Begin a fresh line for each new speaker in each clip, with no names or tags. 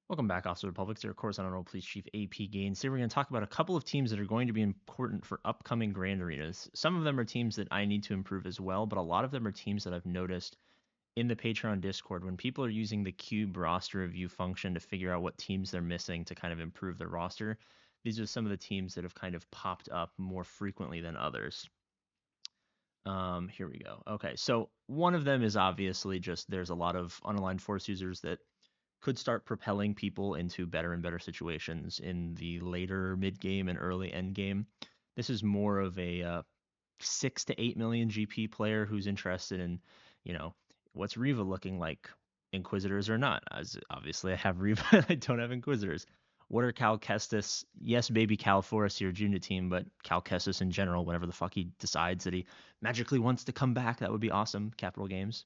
Welcome back, Officer Republic. It's Course Honorable Police Chief APGAINS. Today we're going to talk about a couple of teams that are going to be important for upcoming Grand Arenas. Some of them are teams that I need to improve as well, but a lot of them are teams that I've noticed in the Patreon Discord when people are using the Cube roster review function to figure out what teams they're missing to kind of improve their roster. These are some of the teams that have kind of popped up more frequently than others. Here we go. Okay, so one of them is obviously just there's a lot of unaligned force users that could start propelling people into better and better situations in the later mid game and early end game. This is more of a 6 to 8 million GP player who's interested in, you know, what's Riva looking like, Inquisitors or not. As obviously I have Riva, I don't have Inquisitors. What are Cal Kestis? Yes, baby Cal Forest, your junior team, but Cal Kestis in general, whenever the fuck he decides that he magically wants to come back, that would be awesome. Capital Games.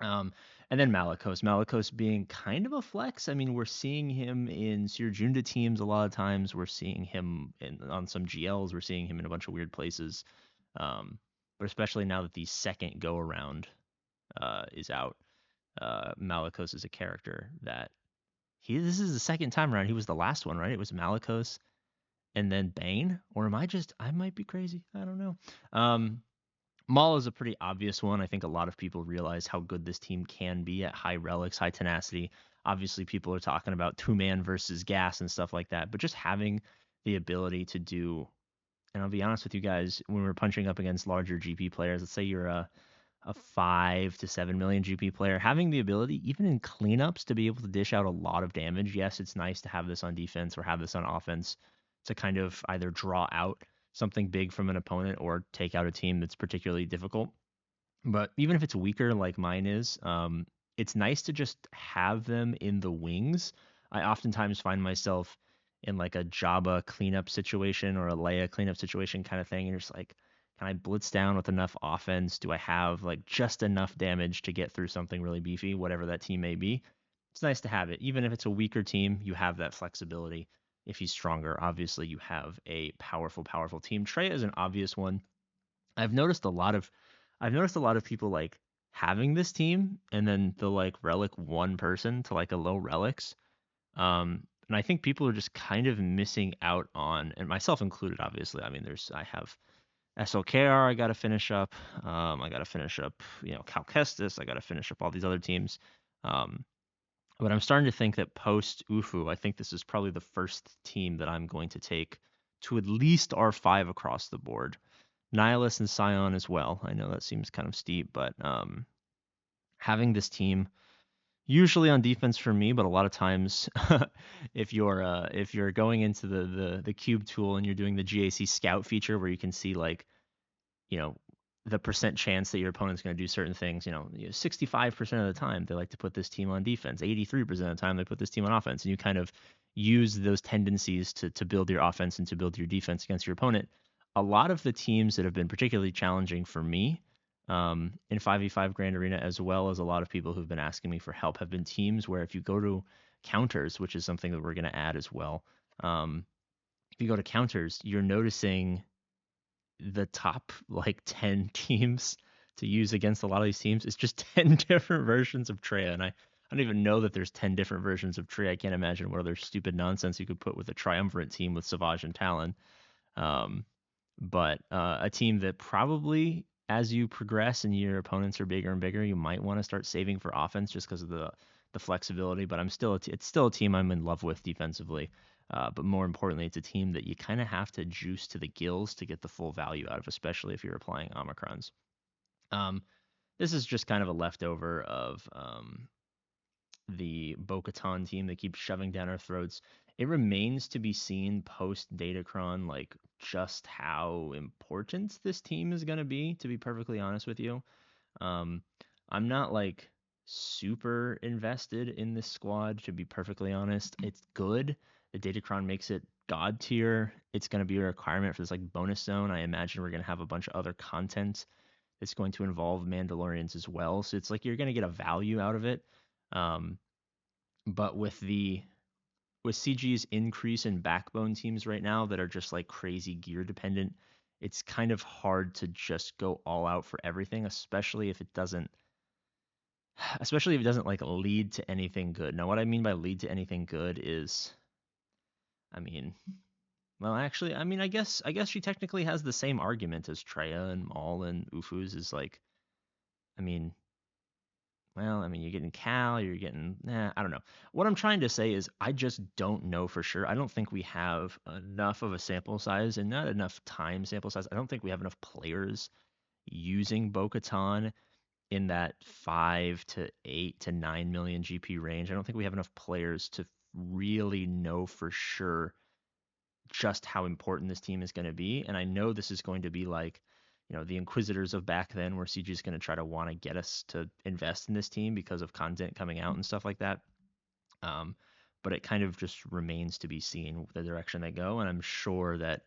Um, and then Malikos. Malikos being kind of a flex. I mean, we're seeing him in Sirjunda teams a lot of times. We're seeing him on some GLs. We're seeing him in a bunch of weird places. But especially now that the second go around is out, Malikos is a character that this is the second time around. He was the last one, right? It was Malikos and then Bane. Or I might be crazy. I don't know. Maul is a pretty obvious one. I think a lot of people realize how good this team can be at high relics, high tenacity. Obviously, people are talking about two-man versus gas and stuff like that, but just having the ability to do, and I'll be honest with you guys, when we're punching up against larger GP players, let's say you're a 5 to 7 million GP player, having the ability, even in cleanups, to be able to dish out a lot of damage. Yes, it's nice to have this on defense or have this on offense to kind of either draw out something big from an opponent or take out a team that's particularly difficult. But even if it's weaker like mine is, it's nice to just have them in the wings. I oftentimes find myself in like a Jabba cleanup situation or a Leia cleanup situation kind of thing. And you're just like, can I blitz down with enough offense? Do I have like just enough damage to get through something really beefy, whatever that team may be? It's nice to have it. Even if it's a weaker team, you have that flexibility. If he's stronger, obviously you have a powerful team. Trey is an obvious one. I've noticed a lot of I've noticed a lot of people like having this team and then they'll like relic one person to like a low relics. And I think people are just kind of missing out on, and myself included, obviously. I mean, I have SLKR I got to finish up. I got to finish up, Cal Kestis. I got to finish up all these other teams. Um, but I'm starting to think that post UFU, I think this is probably the first team that I'm going to take to at least R5 across the board. Nihilus and Scion as well. I know that seems kind of steep, but having this team usually on defense for me, but a lot of times if you're going into the cube tool and you're doing the GAC scout feature where you can see like, you know, the percent chance that your opponent's going to do certain things, 65% of the time they like to put this team on defense, 83% of the time they put this team on offense, and you kind of use those tendencies to build your offense and to build your defense against your opponent. A lot of the teams that have been particularly challenging for me in 5v5 Grand Arena, as well as a lot of people who've been asking me for help, have been teams where if you go to counters, which is something that we're going to add as well, if you go to counters, you're noticing the top like 10 teams to use against a lot of these teams is just 10 different versions of Treya. And I don't even know that there's 10 different versions of Treya. I can't imagine what other stupid nonsense you could put with a triumvirate team with Savage and Talon. Um, but a team that probably, as you progress and your opponents are bigger and bigger, you might want to start saving for offense just because of the flexibility. But it's still a team I'm in love with defensively. But more importantly, it's a team that you kind of have to juice to the gills to get the full value out of, especially if you're applying Omicrons. Um, this is just kind of a leftover of the Bo-Katan team that keeps shoving down our throats. It remains to be seen post Datacron, like just how important this team is going to be perfectly honest with you. Um, I'm not like super invested in this squad, to be perfectly honest. It's good. The Datacron makes it god tier. It's going to be a requirement for this like bonus zone. I imagine we're going to have a bunch of other content that's going to involve Mandalorians as well. So it's like you're going to get a value out of it. Um, but with CG's increase in backbone teams right now that are just like crazy gear dependent, it's kind of hard to just go all out for everything, especially if it doesn't especially if it doesn't like lead to anything good. Now, what I mean by lead to anything good is, I mean, well, actually, I mean, I guess she technically has the same argument as Treya and Maul and Ufus is like, I mean, well, I mean, you're getting Cal, you're getting, I don't know. What I'm trying to say is I just don't know for sure. I don't think we have enough of a sample size and not enough time sample size. I don't think we have enough players using Bo-Katan in that 5 to 8 to 9 million GP range. I don't think we have enough players to really know for sure just how important this team is going to be. And I know this is going to be like, the Inquisitors of back then, where CG is going to try to want to get us to invest in this team because of content coming out and stuff like that. Um, but it kind of just remains to be seen the direction they go. And I'm sure that,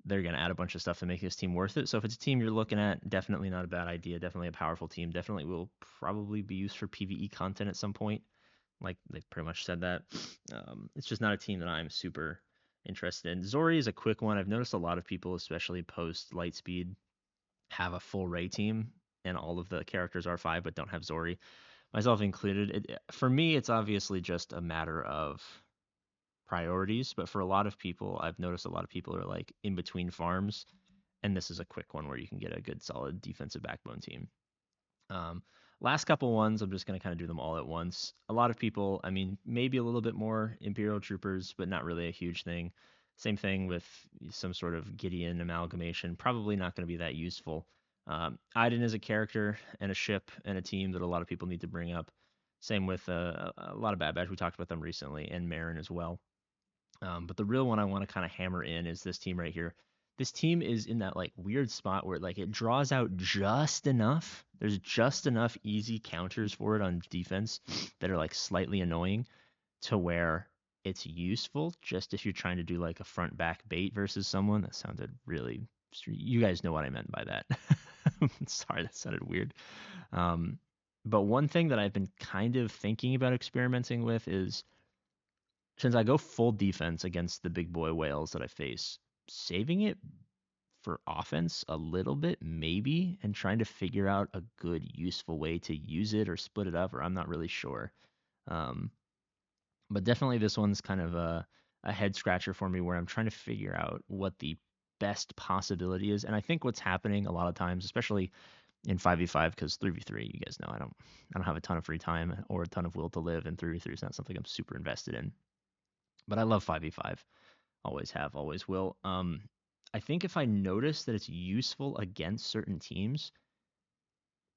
they're going to add a bunch of stuff to make this team worth it. So if it's a team you're looking at, definitely not a bad idea. Definitely a powerful team. Definitely will probably be used for PvE content at some point. Like they've pretty much said that. It's just not a team that I'm super interested in. Zori is a quick one. I've noticed a lot of people, especially post Lightspeed, have a full Ray team and all of the characters are 5 but don't have Zori, myself included. For me, it's obviously just a matter of priorities, but for a lot of people, I've noticed a lot of people are like in between farms, and this is a quick one where you can get a good solid defensive backbone team. Um, Last couple ones, I'm just going to kind of do them all at once. A lot of people, I mean, maybe a little bit more Imperial Troopers, but not really a huge thing. Same thing with some sort of Gideon amalgamation. Probably not going to be that useful. Iden is a character and a ship and a team that a lot of people need to bring up. Same with a lot of Bad Batch. We talked about them recently, and Marin as well. But the real one I want to kind of hammer in is this team right here. This team is in that like weird spot where like it draws out just enough. There's just enough easy counters for it on defense that are like slightly annoying to where it's useful just if you're trying to do like a front back bait versus someone. That sounded really, you guys know what I meant by that. Sorry, that sounded weird. But one thing that I've been kind of thinking about experimenting with is, since I go full defense against the big boy whales that I face, saving it for offense a little bit, maybe, and trying to figure out a good, useful way to use it or split it up, or I'm not really sure. Um, but definitely this one's kind of a head scratcher for me where I'm trying to figure out what the best possibility is. And I think what's happening a lot of times, especially in 5v5, because 3v3, you guys know I don't have a ton of free time or a ton of will to live, and 3v3 is not something I'm super invested in. But I love 5v5. Always have, always will. I think if I notice that it's useful against certain teams,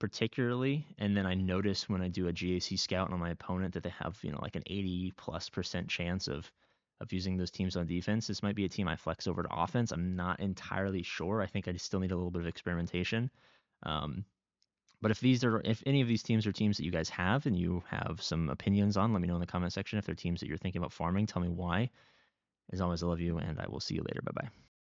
particularly, and then I notice when I do a GAC scout on my opponent that they have, like an 80+% chance of using those teams on defense, this might be a team I flex over to offense. I'm not entirely sure. I think I still need a little bit of experimentation. But if any of these teams are teams that you guys have and you have some opinions on, let me know in the comment section. If they're teams that you're thinking about farming, tell me why. As always, I love you, and I will see you later. Bye-bye.